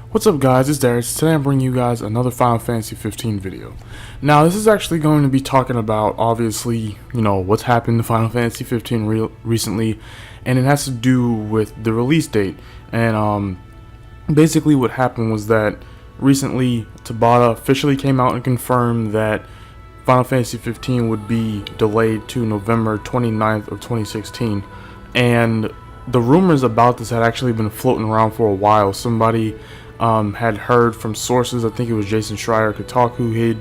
What's up guys, it's Darius. Today I'm bringing you guys another Final Fantasy 15 video. Now this is actually going to be talking about, obviously, what's happened to Final Fantasy 15 recently, and it has to do with the release date. And basically what happened was that recently Tabata officially came out and confirmed that Final Fantasy 15 would be delayed to November 29th of 2016. And the rumors about this had actually been floating around for a while. Somebody had heard from sources, I think it was Jason Schreier, Kotaku, he'd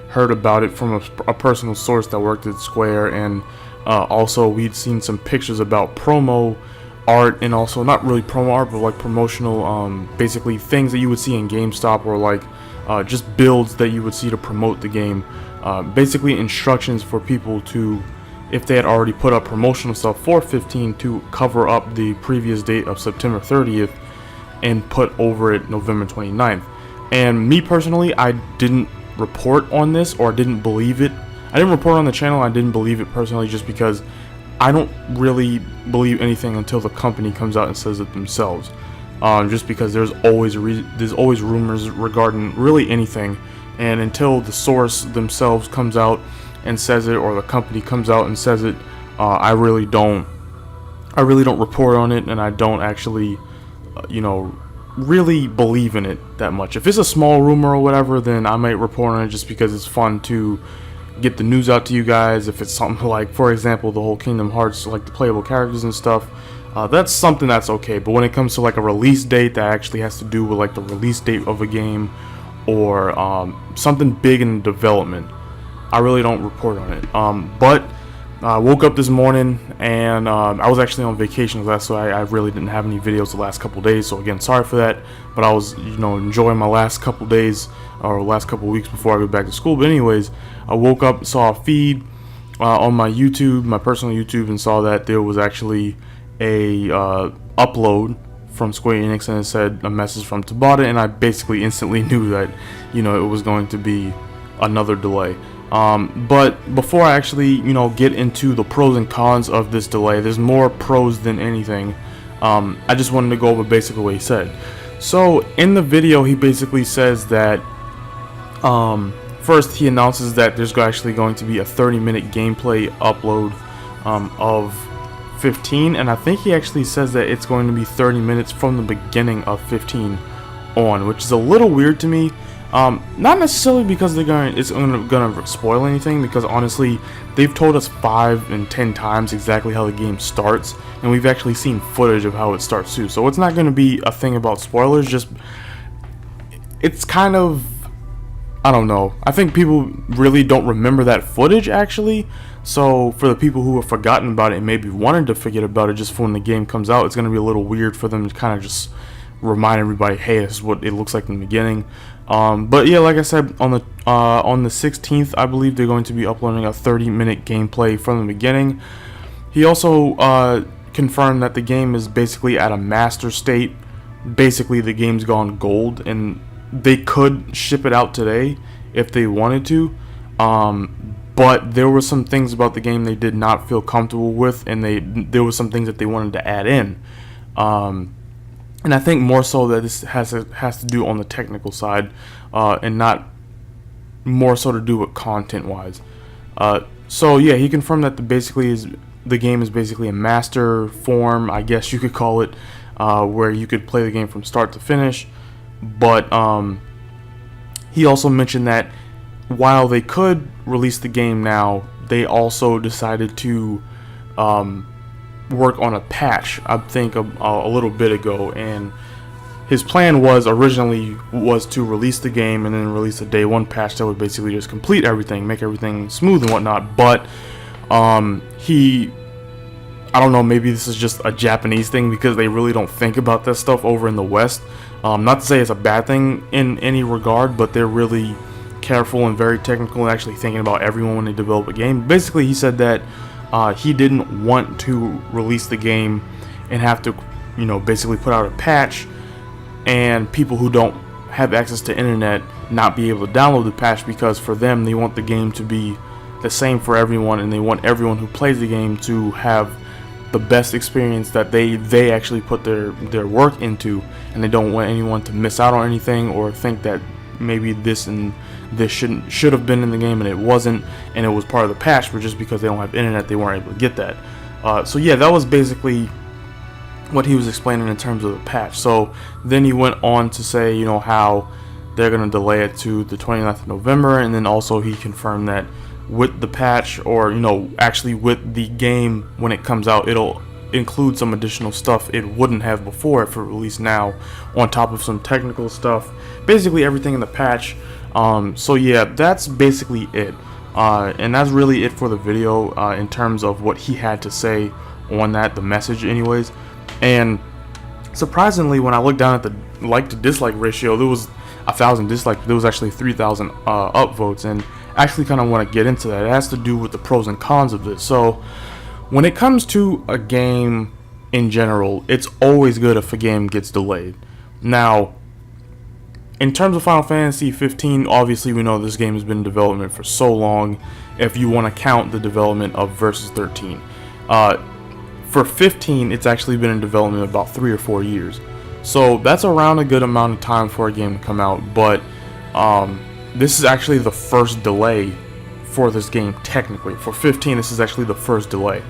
heard about it from a personal source that worked at Square, and also we'd seen some pictures about promo art, and also not really promo art, but like promotional, basically things that you would see in GameStop, or like just builds that you would see to promote the game, basically instructions for people to, if they had already put up promotional stuff for 15, to cover up the previous date of September 30th and put over it November 29th. And me personally, I didn't report on this, or didn't believe it. I didn't report on the channel, I didn't believe it personally, just because I don't really believe anything until the company comes out and says it themselves. Just because there's always rumors regarding really anything, and until the source themselves comes out and says it, or the company comes out and says it, I really don't report on it, and I don't actually really believe in it that much. If it's a small rumor or whatever, then I might report on it just because it's fun to get the news out to you guys. If it's something like, for example, the whole Kingdom Hearts, like the playable characters and stuff, that's something that's okay. But when it comes to like a release date that actually has to do with like the release date of a game, or something big in development, I really don't report on it. But I woke up this morning, and I was actually on vacation last, so I really didn't have any videos the last couple days. So again, sorry for that. But I was, enjoying my last couple days, or last couple weeks before I go back to school. But anyways, I woke up, saw a feed on my YouTube, my personal YouTube, and saw that there was actually a upload from Square Enix, and it said a message from Tabata, and I basically instantly knew that, it was going to be another delay. But before I actually, get into the pros and cons of this delay, there's more pros than anything. I just wanted to go over basically what he said. So in the video, he basically says that, first he announces that there's actually going to be a 30-minute gameplay upload of 15, and I think he actually says that it's going to be 30 minutes from the beginning of 15 on, which is a little weird to me. Not necessarily because it's gonna spoil anything, because honestly they've told us 5 and 10 times exactly how the game starts, and we've actually seen footage of how it starts too, so it's not gonna be a thing about spoilers. Just, it's kind of, I don't know, I think people really don't remember that footage actually, so for the people who have forgotten about it and maybe wanted to forget about it just for when the game comes out, it's gonna be a little weird for them to kind of just remind everybody, hey, this is what it looks like in the beginning. But yeah, like I said, on the 16th, I believe they're going to be uploading a 30-minute gameplay from the beginning. He also confirmed that the game is basically at a master state. Basically, the game's gone gold, and they could ship it out today if they wanted to. But there were some things about the game they did not feel comfortable with, and there were some things that they wanted to add in. And I think more so that this has to do on the technical side, and not more so to do with content-wise. So yeah, he confirmed that the game is basically a master form, I guess you could call it, where you could play the game from start to finish. But he also mentioned that while they could release the game now, they also decided to work on a patch, I think a little bit ago, and his plan originally was to release the game and then release a day one patch that would basically just complete everything, make everything smooth and whatnot. But I don't know, maybe this is just a Japanese thing, because they really don't think about that stuff over in the West. Not to say it's a bad thing in any regard, but they're really careful and very technical and actually thinking about everyone when they develop a game. Basically, he said that he didn't want to release the game and have to, basically put out a patch, and people who don't have access to internet not be able to download the patch, because for them, they want the game to be the same for everyone, and they want everyone who plays the game to have the best experience that they actually put their work into, and they don't want anyone to miss out on anything or think that maybe this and this should have been in the game and it wasn't, and it was part of the patch, but just because they don't have internet, they weren't able to get that. So yeah, that was basically what he was explaining in terms of the patch. So then he went on to say, you know, how they're going to delay it to the 29th of November, and then also he confirmed that with the patch, or you know, actually with the game when it comes out, it'll include some additional stuff it wouldn't have before if it released now, on top of some technical stuff, basically everything in the patch. So yeah, that's basically it, and that's really it for the video in terms of what he had to say on that, the message anyways. And surprisingly, when I looked down at the like to dislike ratio, there was 1,000 dislikes, there was actually 3,000 upvotes, and actually kind of want to get into that. It has to do with the pros and cons of this. So when it comes to a game in general, it's always good if a game gets delayed. Now, in terms of Final Fantasy 15, obviously we know this game has been in development for so long, if you want to count the development of Versus 13. For 15, it's actually been in development about 3 or 4 years. So that's around a good amount of time for a game to come out, but this is actually the first delay for this game technically. For 15, this is actually the first delay.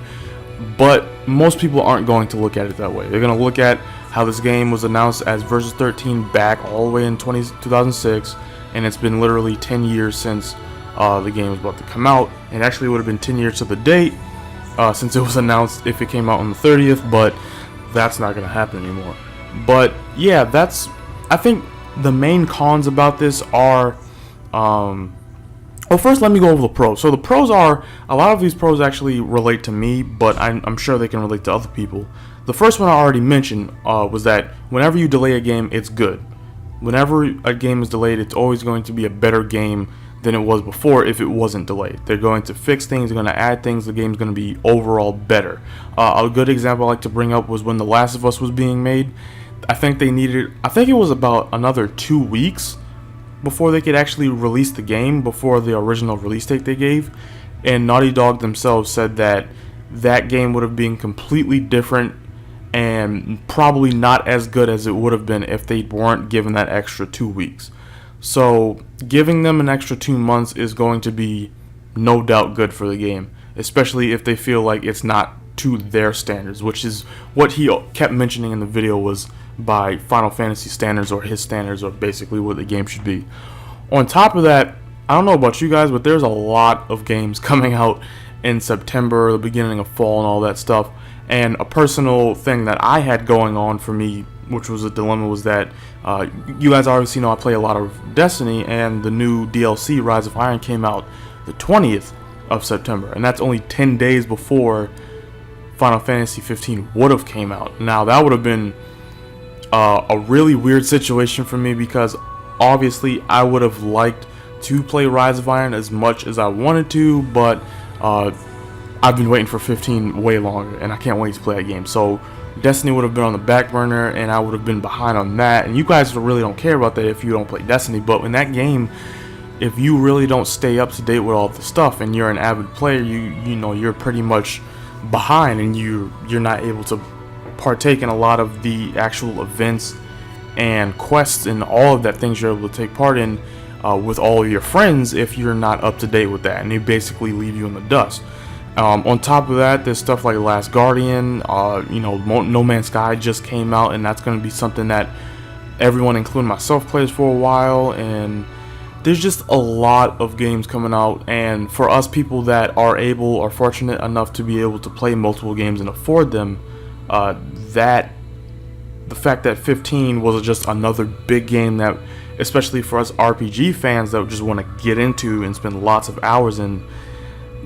But most people aren't going to look at it that way. They're going to look at how this game was announced as Versus 13 back all the way in 2006, and it's been literally 10 years since the game was about to come out. It actually would have been 10 years to the date since it was announced if it came out on the 30th, but that's not going to happen anymore. But yeah, I think the main cons about this are, well, first let me go over the pros. So the pros are, a lot of these pros actually relate to me, but I'm sure they can relate to other people. The first one I already mentioned was that whenever you delay a game, it's good. Whenever a game is delayed, it's always going to be a better game than it was before if it wasn't delayed. They're going to fix things, they're going to add things, the game's going to be overall better. A good example I like to bring up was when The Last of Us was being made. I think it was about another 2 weeks before they could actually release the game, before the original release date they gave, and Naughty Dog themselves said that that game would have been completely different and probably not as good as it would have been if they weren't given that extra 2 weeks. So giving them an extra 2 months is going to be no doubt good for the game, especially if they feel like it's not to their standards, which is what he kept mentioning in the video was by Final Fantasy standards, or his standards, or basically what the game should be. On top of that, I don't know about you guys, but there's a lot of games coming out in September, the beginning of fall and all that stuff. And a personal thing that I had going on for me, which was a dilemma, was that you guys obviously know I play a lot of Destiny, and the new DLC Rise of Iron came out the 20th of September, and that's only 10 days before Final Fantasy 15 would have came out. Now that would have been a really weird situation for me, because obviously I would have liked to play Rise of Iron as much as I wanted to, but I've been waiting for 15 way longer, and I can't wait to play that game. So Destiny would have been on the back burner, and I would have been behind on that. And you guys really don't care about that if you don't play Destiny, but in that game, if you really don't stay up to date with all the stuff and you're an avid player, you know you're pretty much behind, and you're not able to partake in a lot of the actual events and quests and all of that things you're able to take part in with all of your friends if you're not up to date with that, and they basically leave you in the dust. On top of that, there's stuff like Last Guardian, you know, No Man's Sky just came out, and that's going to be something that everyone, including myself, plays for a while. And there's just a lot of games coming out, and for us people that are fortunate enough to be able to play multiple games and afford them, that the fact that 15 was just another big game that, especially for us RPG fans that just want to get into and spend lots of hours in,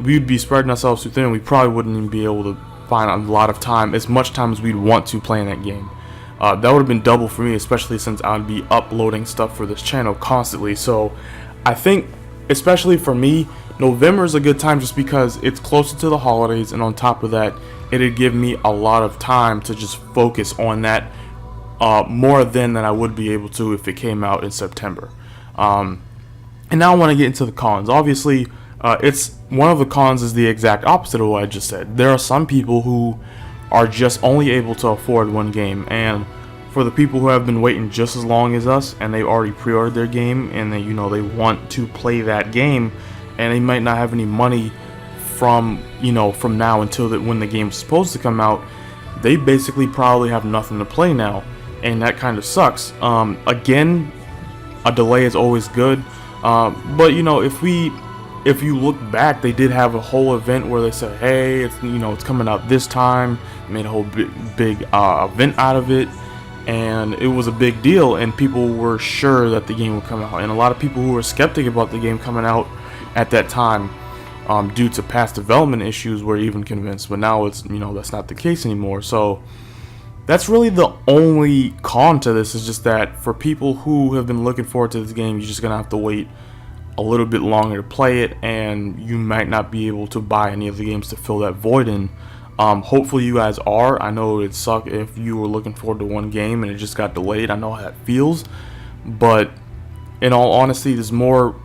we'd be spreading ourselves too thin, and we probably wouldn't even be able to find a lot of time, as much time as we'd want to play in that game. That would have been double for me, especially since I'd be uploading stuff for this channel constantly. So I think, especially for me, November is a good time just because it's closer to the holidays, and on top of that, it'd give me a lot of time to just focus on that more than I would be able to if it came out in September. And now I want to get into the cons. Obviously, it's one of the cons is the exact opposite of what I just said. There are some people who are just only able to afford one game. And for the people who have been waiting just as long as us and they've already pre-ordered their game and they they want to play that game and they might not have any money from from now until when the game's supposed to come out, they basically probably have nothing to play now, and that kind of sucks. Again, a delay is always good, but if you look back, they did have a whole event where they said, hey, it's coming out this time. They made a whole big event out of it, and it was a big deal, and people were sure that the game would come out. And a lot of people who were skeptic about the game coming out at that time, due to past development issues, were even convinced. But now it's that's not the case anymore. So that's really the only con to this, is just that for people who have been looking forward to this game, you're just gonna have to wait a little bit longer to play it, and you might not be able to buy any of the games to fill that void in. Hopefully you guys are. I know it'd suck if you were looking forward to one game and it just got delayed. I know how that feels, but in all honesty, there's more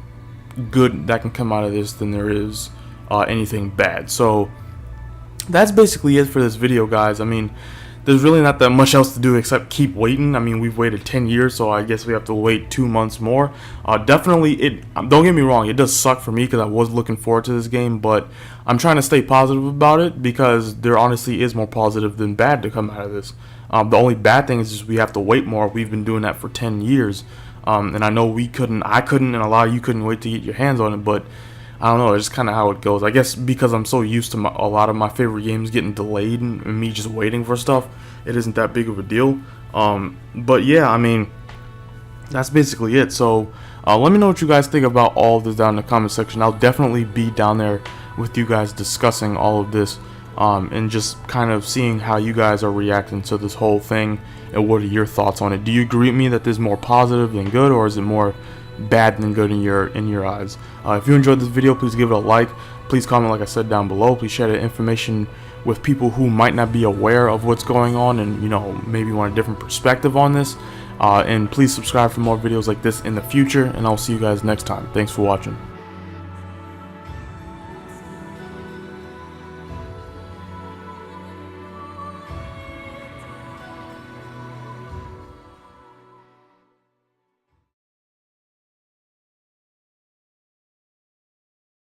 good that can come out of this than there is anything bad. So that's basically it for this video, guys. I mean, there's really not that much else to do except keep waiting. I mean, we've waited 10 years, so I guess we have to wait 2 months more. Definitely, don't get me wrong, it does suck for me because I was looking forward to this game, but I'm trying to stay positive about it because there honestly is more positive than bad to come out of this. The only bad thing is just we have to wait more. We've been doing that for 10 years, and I know I couldn't, and a lot of you couldn't wait to get your hands on it, but I don't know, it's just kind of how it goes. I guess because I'm so used to a lot of my favorite games getting delayed and me just waiting for stuff, it isn't that big of a deal. But yeah, I mean, that's basically it. So let me know what you guys think about all of this down in the comment section. I'll definitely be down there with you guys discussing all of this, and just kind of seeing how you guys are reacting to this whole thing and what are your thoughts on it. Do you agree with me that this is more positive than good, or is it more bad than good in your eyes? If you enjoyed this video, please give it a like. Please comment, like I said, down below. Please share that information with people who might not be aware of what's going on and maybe want a different perspective on this. And please subscribe for more videos like this in the future, and I'll see you guys next time. Thanks for watching.